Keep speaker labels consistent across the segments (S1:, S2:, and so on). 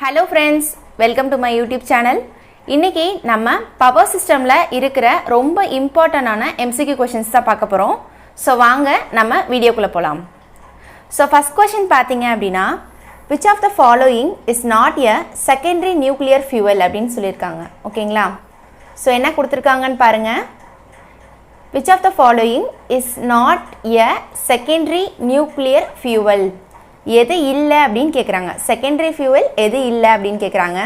S1: Hello friends, welcome to my YouTube channel. இன்னைக்கு நம்ம power சிஸ்டம்ல இருக்கிற ரொம்ப இம்பார்ட்டன்டான MCQ questions தான் பார்க்க போறோம். சோ வாங்க நம்ம வீடியோக்குள்ள போலாம். சோ first question பாத்தீங்க அப்படினா which of the following is not a secondary nuclear fuel அப்படினு சொல்லிருக்காங்க. ஓகேங்களா? சோ என்ன கொடுத்திருக்காங்கன்னு பாருங்க. Which of the following is not a secondary nuclear fuel? எது இல்ல அப்படினு கேக்குறாங்க. செகண்டரி ஃபியூவல் எது இல்ல அப்படினு கேக்குறாங்க.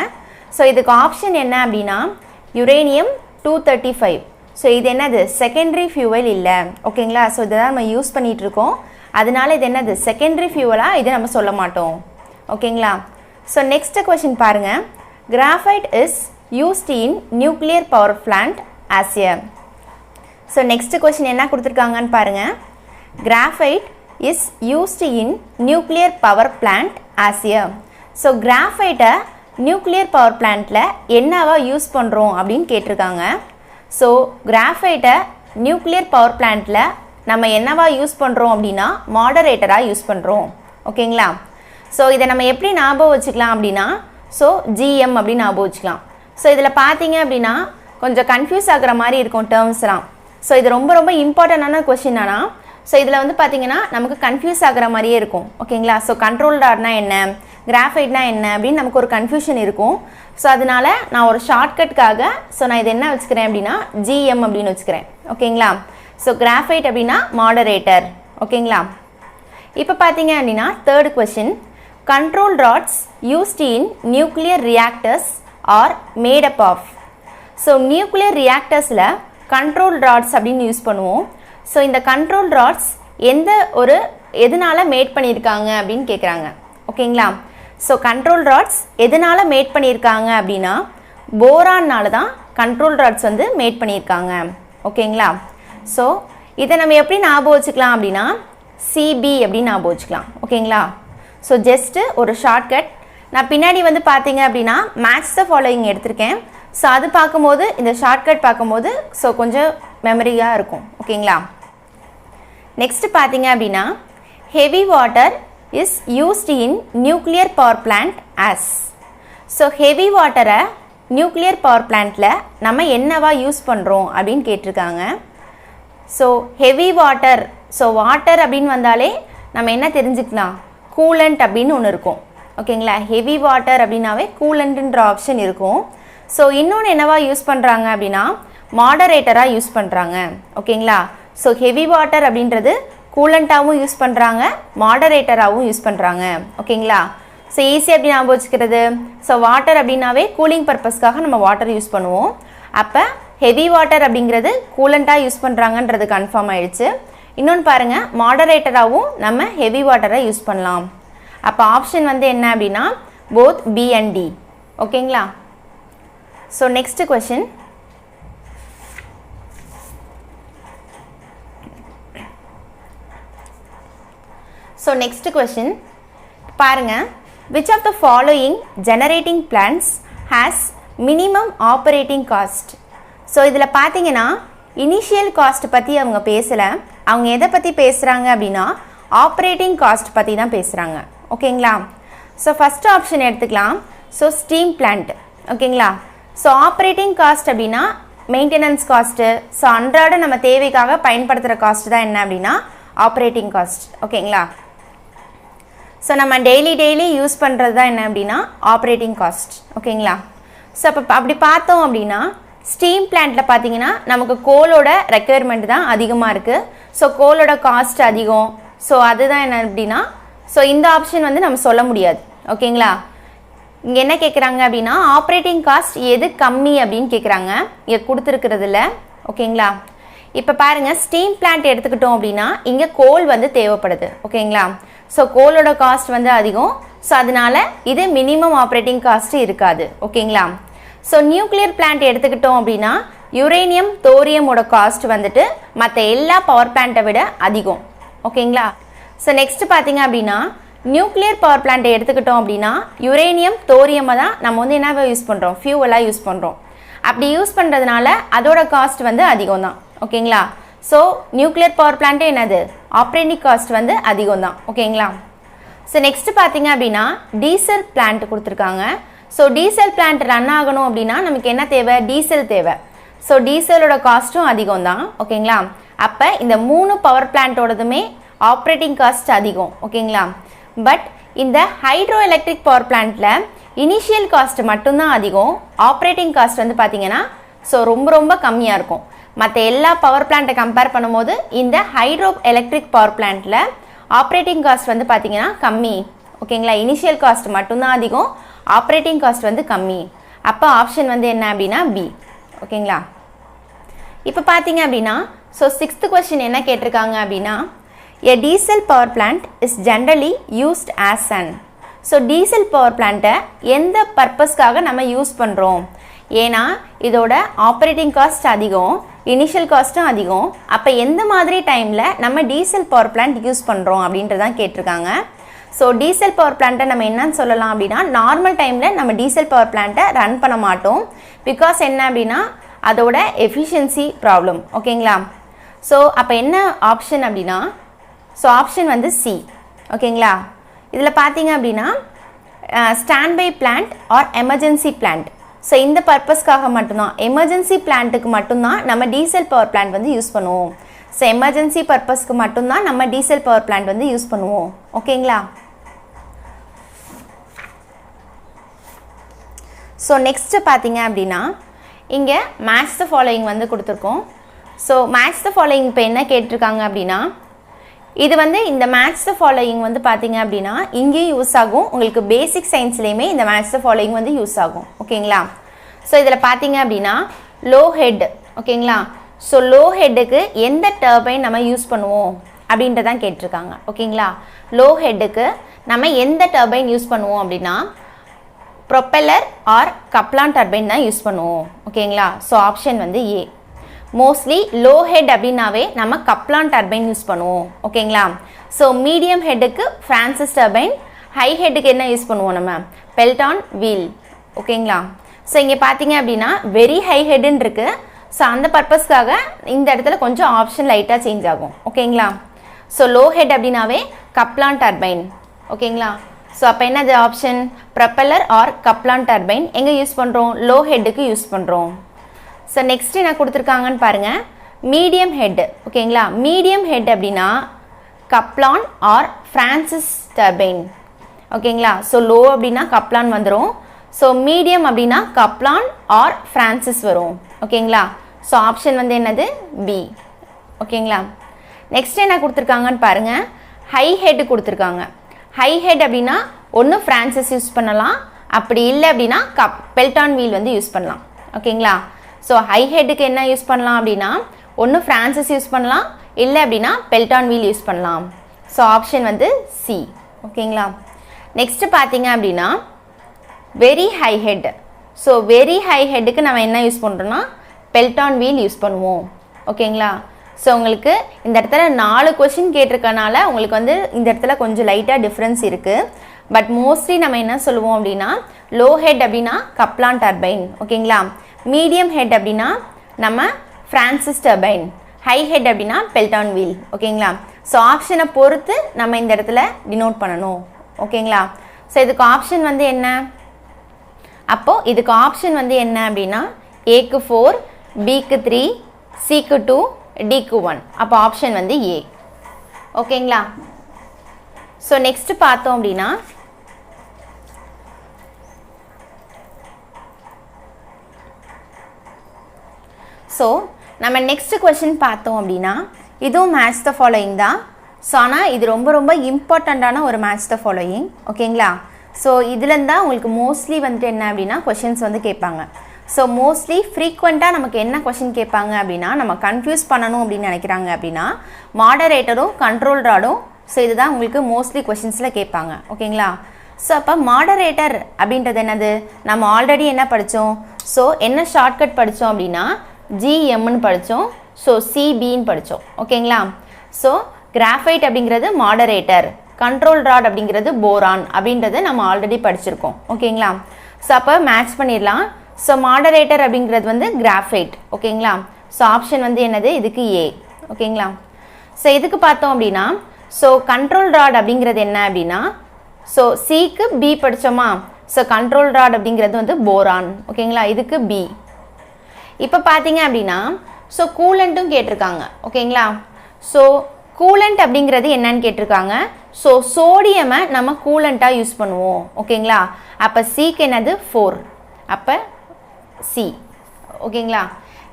S1: சோ இதுக்கு ஆப்ஷன் என்ன அப்படினா யுரேனியம் 235. சோ இது என்னது செகண்டரி ஃபியூவல் இல்ல. ஓகேங்களா? சோ இத நம்ம யூஸ் பண்ணிட்டு இருக்கோம். அதனால இது என்னது செகண்டரி ஃபியூவலா இது நம்ம சொல்ல மாட்டோம். ஓகேங்களா? சோ நெக்ஸ்ட் क्वेश्चन பாருங்க. Graphite is used in nuclear power plant as a. So next question என்ன கொடுத்திருக்காங்கன்னு பாருங்க. Graphite is used in nuclear power plant as a. So graphite nuclear power plantல என்னவா யூஸ் பண்றோம் அப்படினு கேட்டிருக்காங்க. So graphite nuclear power plantல நம்ம என்னவா use பண்றோம் அப்படினா மாடரேட்டரா யூஸ் பண்றோம். ஓகேங்களா? So இத நம்ம எப்படி ஞாபகம் வச்சுக்கலாம் அப்படினா so GM அப்படி ஞாபகம் வச்சுக்கலாம். So இதுல பாத்தீங்க அப்படினா கொஞ்சம் கன்ஃபியூஸ் ஆகுற மாதிரி இருக்கும் டர்ம்ஸ்லாம். So இது ரொம்ப இம்பார்ட்டன்டான क्वेश्चन ஆனா சோ இதுல வந்து பாத்தீங்கன்னா நமக்கு கன்ஃபியூஸ் ஆகுற மாதிரியே இருக்கும். ஓகேங்களா? சோ கண்ட்ரோல் ராட்னா என்ன, கிராஃபைட்னா என்ன அப்படினு நமக்கு ஒரு கன்ஃபியூஷன் இருக்கும். சோ அதனால நான் ஒரு ஷார்ட்கட்காக சோ நான் இது என்ன வச்சுக்கிறேன் அப்படினா GM அப்படினு வச்சுக்கிறேன். ஓகேங்களா? சோ கிராஃபைட் அப்படினா மாடரேட்டர். ஓகேங்களா? இப்போ பாத்தீங்க அப்படினா third question, control rods used in nuclear reactors are made up of. So nuclear ரியாக்டர்ஸ்ல control rods அப்படினு யூஸ் பண்ணுவோம். சோ இந்த கண்ட்ரோல் ராட்ஸ் எதனால மேட் பண்ணிருக்காங்க அப்படினு கேக்குறாங்க. ஓகேங்களா? சோ கண்ட்ரோல் ராட்ஸ் எதனால மேட் பண்ணிருக்காங்க அப்படினா போரான்னால தான் கண்ட்ரோல் ராட்ஸ் வந்து மேட் பண்ணிருக்காங்க. ஓகேங்களா? சோ இத நம்ம எப்படி ஞாபகம் வச்சுக்கலாம் அப்படினா CB அப்படி ஞாபகம் வச்சுக்கலாம். ஓகேங்களா? சோ ஜஸ்ட் ஒரு ஷார்ட்கட். நான் பின்னாடி வந்து பாத்தீங்க அப்படினா மேட்ச் தி ஃபாலோயிங் எடுத்துர்க்கேன். சோ அது பாக்கும்போது இந்த ஷார்ட்கட் பாக்கும்போது சோ கொஞ்சம் மெமரியா இருக்கும். ஓகேங்களா? நெக்ஸ்ட் பாத்தீங்க அப்படினா heavy water is used in nuclear power plant as. so heavy water nuclear power plantல நம்ம என்னவா யூஸ் பண்றோம் அப்படினு கேட்டிருக்காங்க. so heavy water so water அப்படினு வந்தாலே நம்ம என்ன தெரிஞ்சுக்கலாம், கூலண்ட் அப்படினு ஒன்னு இருக்கும். ஓகேங்களா? heavy water அப்படினாவே கூலண்ட்ன்ற ஆப்ஷன் இருக்கும். so இன்னொன்னு என்னவா யூஸ் பண்றாங்க அப்படினா மாடரேட்டரா யூஸ் பண்றாங்க. ஓகேங்களா? சோ ஹெவி வாட்டர் அப்படின்றது கூலண்டாவும் யூஸ் பண்றாங்க, மாடரேட்டராவும் யூஸ் பண்றாங்க. ஓகேங்களா? சோ ஈஸி அப்படி ஞாபகம் வச்சுக்கிறது. சோ வாட்டர் அப்படினாவே கூலிங் பர்பஸ்க்காக நம்ம வாட்டர் யூஸ் பண்ணுவோம். அப்ப ஹெவி வாட்டர் அப்படிங்கிறது கூலண்டா யூஸ் பண்றாங்கன்றது கன்ஃபார்ம் ஆயிடுச்சு. இன்னொன்னு பாருங்க, மாடரேட்டராவும் நம்ம ஹெவி வாட்டரை யூஸ் பண்ணலாம். அப்ப ஆப்ஷன் வந்து என்ன அப்படினா both B and D. ஓகேங்களா? So next question, so next question பாருங்க, which of the following generating plants has minimum operating cost. so இதுல பாத்தீங்கன்னா initial cost பத்தி அவங்க பேசல, அவங்க எதை பத்தி பேசுறாங்க அப்படினா operating cost பத்தி தான் பேசுறாங்க. ஓகேங்களா? so first option எடுத்துக்கலாம். so steam plant. ஓகேங்களா? so operating cost அப்படினா maintenance cost. so அன்றாட நம்ம தேவைக்காக பயன்படுத்துற காஸ்ட் தான் என்ன அப்படினா operating cost. ஓகேங்களா? சோ நம்ம டெய்லி யூஸ் பண்றது தான் என்ன அப்படினா ஆப்பரேட்டிங் காஸ்ட். ஓகேங்களா? சோ அப்படி பார்த்தோம் அப்படினா ஸ்டீம் பிளான்ட்ல பாத்தீங்கன்னா நமக்கு கோலோட ரெக்யர்மென்ட் தான் அதிகமா இருக்கு. சோ கோலோட காஸ்ட் அதிகம். சோ அதுதான் என்ன அப்படினா சோ இந்த ஆப்ஷன் வந்து நம்ம சொல்ல முடியாது. ஓகேங்களா? இங்க என்ன கேக்குறாங்க அப்படினா ஆப்பரேட்டிங் காஸ்ட் எது கம்மி அப்படினு கேக்குறாங்க. இங்க கொடுத்திருக்கிறதுல. ஓகேங்களா? இப்ப பாருங்க, ஸ்டீம் பிளான்ட் எடுத்துக்கிட்டோம் அப்படினா இங்க கோல் வந்து தேவைப்படுது. ஓகேங்களா? சோ கோலோட காஸ்ட் வந்து அதிகம். சோ அதனால இது மினிமம் ஆப்பரேட்டிங் காஸ்ட் இருக்காது. ஓகேங்களா? சோ நியூக்ளியர் பிளான்ட் எடுத்துக்கிட்டோம் அப்படினா யுரேனியம் தோரியமோட காஸ்ட் வந்துட்டு மற்ற எல்லா பவர் பிளான்ட்டை விட அதிகம். ஓகேங்களா? சோ நெக்ஸ்ட் பாத்தீங்க அப்படினா நியூக்ளியர் பவர் பிளான்ட் எடுத்துக்கிட்டோம் அப்படினா யுரேனியம் தோரியம் தான் நம்ம வந்து என்னவா யூஸ் பண்றோம், ஃபியூவலா யூஸ் பண்றோம். அப்படி யூஸ் பண்றதுனால அதோட காஸ்ட் வந்து அதிகம் தான். ஓகேங்களா? சோ நியூக்ளியர் பவர் பிளான்ட் என்னது ஆப்பரேட்டிங் காஸ்ட் வந்து அதிகம் தான். ஓகேங்களா? ஸோ நெக்ஸ்ட் பார்த்தீங்க அப்படின்னா டீசல் பிளான்ட் கொடுத்துருக்காங்க. ஸோ டீசல் பிளான்ட் ரன் ஆகணும் அப்படின்னா நமக்கு என்ன தேவை? டீசல் தேவை. ஸோ டீசலோட காஸ்ட்டும் அதிகம் தான். ஓகேங்களா? அப்போ இந்த 3 பவர் பிளான்ட்டோடதுமே ஆப்ரேட்டிங் காஸ்ட் அதிகம். ஓகேங்களா? பட் இந்த ஹைட்ரோ எலக்ட்ரிக் பவர் பிளான்ட்டில் இனிஷியல் காஸ்ட் மட்டும்தான் அதிகம். ஆப்ரேட்டிங் காஸ்ட் வந்து பார்த்தீங்கன்னா ஸோ ரொம்ப கம்மியாக இருக்கும். மற்ற எல்லா பவர் பிளான்ட்டை கம்பேர் பண்ணும்போது இந்த ஹைட்ரோ எலக்ட்ரிக் பவர் பிளான்ட்டில் ஆப்ரேட்டிங் காஸ்ட் வந்து பார்த்தீங்கன்னா கம்மி. ஓகேங்களா? இனிஷியல் காஸ்ட் மட்டும்தான் அதிகம், ஆப்ரேட்டிங் காஸ்ட் வந்து கம்மி. அப்போ ஆப்ஷன் வந்து என்ன அப்படின்னா பி. ஓகேங்களா? இப்போ பார்த்தீங்க அப்படின்னா ஸோ 6th கொஸ்டின் என்ன கேட்டிருக்காங்க அப்படின்னா a diesel power plant is generally used as an. So diesel power பிளான்ட்டை எந்த பர்பஸ்க்காக நம்ம யூஸ் பண்ணுறோம்? ஏன்னா இதோட ஆப்ரேட்டிங் காஸ்ட் அதிகம், இனிஷியல் காஸ்ட்டும் அதிகம். அப்போ எந்த மாதிரி டைமில் நம்ம டீசல் பவர் பிளான்ட் யூஸ் பண்ணுறோம் அப்படின்றதான் கேட்டிருக்காங்க. ஸோ டீசல் பவர் பிளான்ட்டை நம்ம என்னன்னு சொல்லலாம் அப்படின்னா நார்மல் டைமில் நம்ம டீசல் பவர் பிளான்ட்டை ரன் பண்ண மாட்டோம். பிகாஸ் என்ன அப்படின்னா அதோட எஃபிஷியன்சி ப்ராப்ளம். ஓகேங்களா? ஸோ அப்போ என்ன ஆப்ஷன் அப்படின்னா ஸோ ஆப்ஷன் வந்து சி. ஓகேங்களா? இதில் பார்த்தீங்க அப்படின்னா stand by plant or emergency plant. So இந்த பர்பஸ்க்காக மட்டும்தான், எமர்ஜென்சி பிளான்ட்டுக்கு மட்டும்தான் நம்ம டீசல் பவர் பிளான்ட் வந்து யூஸ் பண்ணுவோம். ஸோ எமர்ஜென்சி பர்பஸ்க்கு மட்டும்தான் நம்ம டீசல் பவர் பிளான்ட் வந்து யூஸ் பண்ணுவோம். ஓகேங்களா? ஸோ நெக்ஸ்ட்டு பார்த்தீங்க அப்படின்னா இங்கே மேட்ச் த ஃபாலோயிங் வந்து கொடுத்துருக்கோம். ஸோ மேட்ச் த ஃபாலோயிங் இப்போ என்ன கேட்டிருக்காங்க அப்படின்னா இது வந்து இந்த மேட்ச் த ஃபாலோயிங் வந்து பார்த்தீங்க அப்படின்னா இங்கேயும் யூஸ் ஆகும், உங்களுக்கு பேசிக் சயின்ஸ்லேயுமே இந்த மேட்ச் த ஃபாலோயிங் வந்து யூஸ் ஆகும். ஓகேங்களா? ஸோ இதில் பார்த்தீங்க அப்படின்னா லோ ஹெட். ஓகேங்களா? ஸோ லோ ஹெட்டுக்கு எந்த டர்பைன் நம்ம யூஸ் பண்ணுவோம் அப்படின்றதான் கேட்டிருக்காங்க. ஓகேங்களா? லோ ஹெட்டுக்கு நம்ம எந்த டர்பைன் யூஸ் பண்ணுவோம் அப்படின்னா ப்ரொப்பெல்லர் ஆர் கப்லான் டர்பைன் தான் யூஸ் பண்ணுவோம். ஓகேங்களா? ஸோ ஆப்ஷன் வந்து ஏ. மோஸ்ட்லி லோ ஹெட் அப்படின்னாவே நம்ம கப்லான் டர்பைன் யூஸ் பண்ணுவோம். ஓகேங்களா? ஸோ மீடியம் ஹெட்டுக்கு ஃப்ரான்சிஸ் டர்பைன், ஹை ஹெட்டுக்கு என்ன யூஸ் பண்ணுவோம் நம்ம பெல்டான் வீல். ஓகேங்களா? ஸோ இங்கே பார்த்தீங்க அப்படின்னா வெரி ஹை ஹெட்டுன்னு இருக்குது. ஸோ அந்த பர்பஸ்க்காக இந்த இடத்துல கொஞ்சம் ஆப்ஷன் லைட்டாக சேஞ்ச் ஆகும். ஓகேங்களா? ஸோ லோ ஹெட் அப்படின்னாவே கப்லான் டர்பைன். ஓகேங்களா? ஸோ அப்போ என்னது option propeller or Kaplan turbine எங்கே யூஸ் பண்ணுறோம்? லோ ஹெட்டுக்கு யூஸ் பண்ணுறோம். ஸோ நெக்ஸ்ட் என்ன கொடுத்துருக்காங்கன்னு பாருங்கள், மீடியம் ஹெட். ஓகேங்களா? மீடியம் ஹெட் அப்படின்னா கப்லான் ஆர் ஃப்ரான்சிஸ் டர்பைன். ஓகேங்களா? ஸோ லோ அப்படின்னா கப்லான் வந்துடும். ஸோ மீடியம் அப்படின்னா கப்லான் ஆர் ஃப்ரான்சிஸ் வரும். ஓகேங்களா? ஸோ ஆப்ஷன் வந்து என்னது பி. ஓகேங்களா? நெக்ஸ்ட் என்ன கொடுத்துருக்காங்கன்னு பாருங்கள், ஹை ஹெட் கொடுத்துருக்காங்க. ஹை ஹெட் அப்படின்னா ஒன்று ஃப்ரான்சிஸ் யூஸ் பண்ணலாம், அப்படி இல்லை அப்படின்னா பெல்டான் வீல் வந்து யூஸ் பண்ணலாம். ஓகேங்களா? ஸோ ஹை ஹெட்டுக்கு என்ன யூஸ் பண்ணலாம் அப்படின்னா ஒன்று ஃப்ரான்சிஸ் யூஸ் பண்ணலாம், இல்லை அப்படின்னா பெல்டான் வீல் யூஸ் பண்ணலாம். ஸோ ஆப்ஷன் வந்து சி. ஓகேங்களா? நெக்ஸ்ட் பார்த்தீங்க அப்படின்னா very high head. So very high ஹெட்டுக்கு நம்ம என்ன யூஸ் பண்ணுறோன்னா பெல்டான் வீல் யூஸ் பண்ணுவோம். ஓகேங்களா? ஸோ உங்களுக்கு இந்த இடத்துல 4 கொஷின் கேட்டிருக்கனால உங்களுக்கு வந்து இந்த இடத்துல கொஞ்சம் லைட்டாக டிஃப்ரென்ஸ் இருக்குது. பட் மோஸ்ட்லி நம்ம என்ன சொல்லுவோம் அப்படின்னா லோ ஹெட் அப்படின்னா கப்லான் டர்பைன். ஓகேங்களா? மீடியம் ஹெட் அப்படின்னா நம்ம ஃப்ரான்சிஸ் டர்பைன், ஹை ஹெட் அப்படின்னா பெல்டான் வீல். ஓகேங்களா? ஸோ ஆப்ஷனை பொறுத்து நம்ம இந்த இடத்துல டினோட் பண்ணணும். ஓகேங்களா? ஸோ இதுக்கு ஆப்ஷன் வந்து என்ன? அப்போது இதுக்கு ஆப்ஷன் வந்து என்ன அப்படின்னா ஏக்கு 4, பிக்கு 3, சிக்கு 2, டிக்கு 1. அப்போ ஆப்ஷன் வந்து ஏ. ஓகேங்களா? ஸோ நெக்ஸ்ட் பார்த்தோம் அப்படின்னா ஸோ நம்ம நெக்ஸ்ட் கொஷின் பார்த்தோம் அப்படின்னா இதுவும் மேட்ச் த ஃபாலோயிங் தான். ஸோ ஆனால் இது ரொம்ப இம்பார்ட்டண்ட்டான ஒரு மேட்ச் த ஃபாலோயிங். ஓகேங்களா? ஸோ இதுலேருந்து தான் உங்களுக்கு மோஸ்ட்லி வந்துட்டு என்ன அப்படின்னா கொஷின்ஸ் வந்து கேட்பாங்க. ஸோ மோஸ்ட்லி ஃப்ரீக்வெண்ட்டாக நமக்கு என்ன கொஷின் கேட்பாங்க அப்படின்னா நம்ம கன்ஃபியூஸ் பண்ணணும் அப்படின்னு நினைக்கிறாங்க அப்படின்னா மாடரேட்டரும் கண்ட்ரோல் ராடும். ஸோ இதுதான் உங்களுக்கு மோஸ்ட்லி கொஷின்ஸில் கேட்பாங்க. ஓகேங்களா? ஸோ அப்போ மாடரேட்டர் அப்படின்றது என்னது? நம்ம ஆல்ரெடி என்ன படித்தோம்? ஸோ என்ன ஷார்ட்கட் படித்தோம் அப்படின்னா ஜிஎம்னு படித்தோம். ஸோ சிபின்னு படித்தோம். ஓகேங்களா? ஸோ கிராஃபைட் அப்படிங்கிறது மாடரேட்டர், கண்ட்ரோல் ராட் அப்படிங்கிறது போரான் அப்படின்றது நம்ம ஆல்ரெடி படிச்சிருக்கோம். ஓகேங்களா? ஸோ அப்போ மேட்ச் பண்ணிடலாம். ஸோ மாடரேட்டர் அப்படிங்கிறது வந்து கிராஃபைட். ஓகேங்களா? ஸோ ஆப்ஷன் வந்து என்னது? இதுக்கு ஏ. ஓகேங்களா? ஸோ இதுக்கு பார்த்தோம் அப்படின்னா ஸோ கண்ட்ரோல் ராட் அப்படிங்கிறது என்ன அப்படின்னா ஸோ சிக்கு பி படித்தோமா, ஸோ கண்ட்ரோல் ராட் அப்படிங்கிறது வந்து போரான். ஓகேங்களா, இதுக்கு பி. இப்போ பார்த்தீங்க அப்படின்னா ஸோ கூலண்ட்டும் கேட்டிருக்காங்க. ஓகேங்களா, ஸோ கூலண்ட் அப்படிங்கிறது என்னன்னு கேட்டிருக்காங்க. ஸோ சோடியமை நம்ம கூலண்ட்டாக யூஸ் பண்ணுவோம். ஓகேங்களா, அப்போ சிக்கு என்னது 4, அப்போ சி. ஓகேங்களா,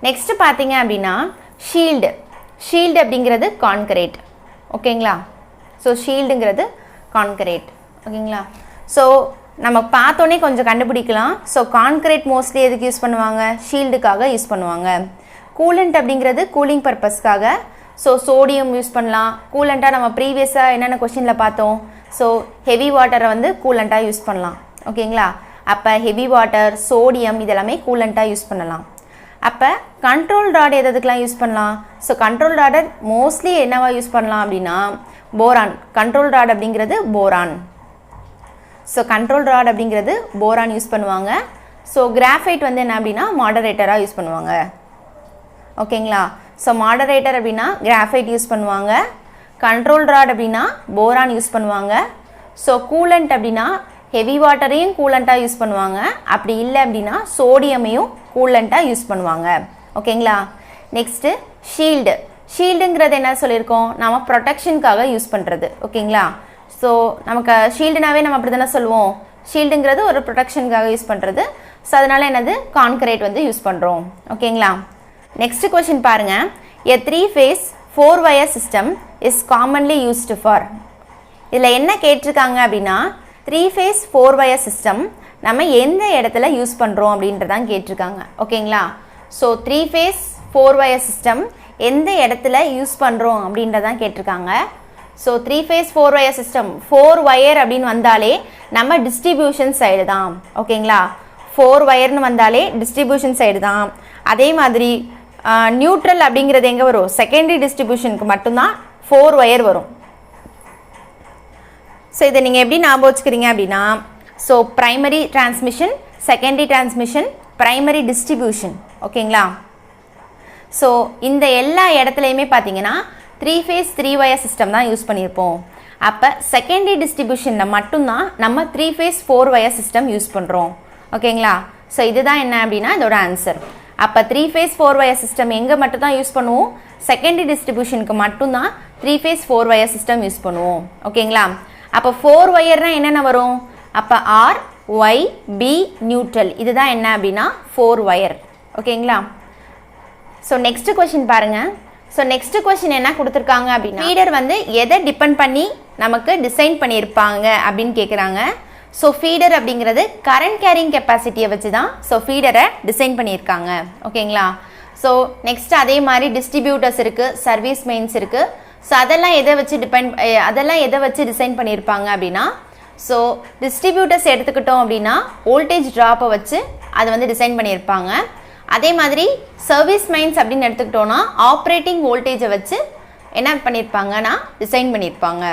S1: நெக்ஸ்ட் பார்த்தீங்க அப்படின்னா ஷீல்டு. ஷீல்டு அப்படிங்கிறது கான்கிரீட். ஓகேங்களா, ஸோ ஷீல்டுங்கிறது கான்கிரீட். ஓகேங்களா, ஸோ நம்ம பார்த்தோன்னே கொஞ்சம் கண்டுபிடிக்கலாம். ஸோ கான்கிரீட் மோஸ்ட்லி எதுக்கு யூஸ் பண்ணுவாங்க, ஷீல்டுக்காக யூஸ் பண்ணுவாங்க. கூலண்ட் அப்படிங்கிறது கூலிங் பர்பஸ்க்காக. ஸோ சோடியம் யூஸ் பண்ணலாம் கூலண்ட்டாக. நம்ம ப்ரீவியஸாக என்னென்ன கொஷினில் பார்த்தோம், ஸோ ஹெவி வாட்டரை வந்து கூலண்ட்டாக யூஸ் பண்ணலாம். ஓகேங்களா, அப்போ ஹெவி வாட்டர், சோடியம் இதெல்லாமே கூலண்ட்டாக யூஸ் பண்ணலாம். அப்போ கண்ட்ரோல் ராட் எதுக்கெலாம் யூஸ் பண்ணலாம், ஸோ கண்ட்ரோல் ராடை மோஸ்ட்லி என்னவா யூஸ் பண்ணலாம் அப்படின்னா போரான். கண்ட்ரோல் ராட் அப்படிங்கிறது போரான். ஸோ கண்ட்ரோல் ராட் அப்படிங்கிறது போரான் யூஸ் பண்ணுவாங்க. ஸோ கிராஃபைட் வந்து என்ன அப்படின்னா மாடரேட்டராக யூஸ் பண்ணுவாங்க. ஓகேங்களா, ஸோ மாடரேட்டர் அப்படின்னா கிராஃபைட் யூஸ் பண்ணுவாங்க. கண்ட்ரோல் ராட் அப்படின்னா போரான் யூஸ் பண்ணுவாங்க. ஸோ கூலண்ட் அப்படின்னா ஹெவி வாட்டரையும் கூலண்ட்டாக யூஸ் பண்ணுவாங்க. அப்படி இல்லை அப்படின்னா சோடியமையும் கூலண்ட்டாக யூஸ் பண்ணுவாங்க. ஓகேங்களா, நெக்ஸ்ட்டு ஷீல்டு. ஷீல்டுங்கிறது என்ன சொல்லியிருக்கோம், நம்ம ப்ரொடெக்ஷனுக்காக யூஸ் பண்ணுறது. ஓகேங்களா, ஸோ நமக்கு ஷீல்டுனாவே நம்ம அப்படி தானே சொல்லுவோம், ஷீல்டுங்கிறது ஒரு ப்ரொடெக்ஷனுக்காக யூஸ் பண்ணுறது. ஸோ அதனால் என்னது கான்கிரீட் வந்து யூஸ் பண்ணுறோம். ஓகேங்களா, நெக்ஸ்ட் கொஷின் பாருங்கள். A 3-phase 4-wire system is commonly used for. இதில் என்ன கேட்டிருக்காங்க அப்படின்னா 3-phase 4-wire system நம்ம எந்த இடத்துல யூஸ் பண்ணுறோம் அப்படின்றதான் கேட்டிருக்காங்க. ஓகேங்களா, ஸோ 3-phase 4-wire system எந்த இடத்துல யூஸ் பண்ணுறோம் அப்படின்றதான் கேட்டிருக்காங்க. So 3-phase 4-wire system 4 wire அப்படின்னு வந்தாலே நம்ம டிஸ்ட்ரிபியூஷன் சைடு தான். ஓகேங்களா, 4 wireன்னு வந்தாலே டிஸ்ட்ரிபியூஷன் சைடு தான். அதே மாதிரி நியூட்ரல் அப்படிங்கிறது எங்கே வரும், செகண்டரி டிஸ்ட்ரிபியூஷனுக்கு மட்டும்தான் 4 wire வரும். ஸோ இதை நீங்கள் எப்படி ஞாபகம் வச்சுக்கிறீங்க அப்படின்னா, so primary transmission, secondary transmission, primary distribution. ஓகேங்களா, ஸோ இந்த எல்லா இடத்துலையுமே பார்த்தீங்கன்னா 3-phase 3-wire சிஸ்டம் தான் யூஸ் பண்ணியிருப்போம். அப்போ செகண்டரி டிஸ்ட்ரிபியூஷனில் மட்டும்தான் நம்ம 3-phase 4-wire சிஸ்டம் யூஸ் பண்ணுறோம். ஓகேங்களா, ஸோ இதுதான் என்ன அப்படின்னா இதோட ஆன்சர். அப்போ 3-phase 4-wire சிஸ்டம் எங்கே மட்டும் தான் யூஸ் பண்ணுவோம், செகண்டரி டிஸ்ட்ரிபியூஷனுக்கு மட்டும்தான் 3-phase 4-wire சிஸ்டம் யூஸ் பண்ணுவோம். ஓகேங்களா, அப்போ 4 wireனா என்னென்ன வரும், அப்போ ஆர், ஒய், பி, நியூட்ரல், இதுதான் என்ன அப்படின்னா 4 wire. ஓகேங்களா, ஸோ நெக்ஸ்ட் கொஷின் பாருங்கள். ஸோ நெக்ஸ்ட் கொஷின் என்ன கொடுத்துருக்காங்க அப்படின்னா ஃபீடர் வந்து எதை டிபெண்ட் பண்ணி நமக்கு டிசைன் பண்ணியிருப்பாங்க அப்படின்னு கேட்குறாங்க. ஸோ ஃபீடர் அப்படிங்கிறது கரண்ட் கேரிங் கெப்பாசிட்டியை வச்சு தான் ஸோ ஃபீடரை டிசைன் பண்ணியிருக்காங்க. ஓகேங்களா, ஸோ நெக்ஸ்ட் அதே மாதிரி டிஸ்ட்ரிபியூட்டர்ஸ் இருக்குது, சர்வீஸ் மெயின்ஸ் இருக்குது. ஸோ அதெல்லாம் எதை வச்சு டிசைன் பண்ணியிருப்பாங்க அப்படின்னா, ஸோ டிஸ்ட்ரிபியூட்டர்ஸ் எடுத்துக்கிட்டோம் அப்படின்னா வோல்டேஜ் ட்ராப்பை வச்சு அதை வந்து டிசைன் பண்ணியிருப்பாங்க. அதே மாதிரி சர்வீஸ் மெயின்ஸ் அப்படின்னு எடுத்துக்கிட்டோன்னா ஆப்ரேட்டிங் வோல்டேஜை வச்சு என்ன பண்ணியிருப்பாங்கன்னா டிசைன் பண்ணியிருப்பாங்க.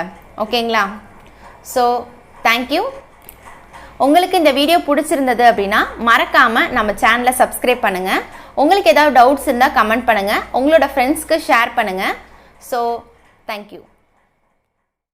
S1: ஓகேங்களா, ஸோ தேங்க்யூ. உங்களுக்கு இந்த வீடியோ பிடிச்சிருந்தது அப்படின்னா மறக்காமல் நம்ம சேனலை சப்ஸ்கிரைப் பண்ணுங்கள். உங்களுக்கு ஏதாவது டவுட்ஸ் இருந்தால் கமெண்ட் பண்ணுங்கள், உங்களோட ஃப்ரெண்ட்ஸ்க்கு ஷேர் பண்ணுங்கள். So thank you.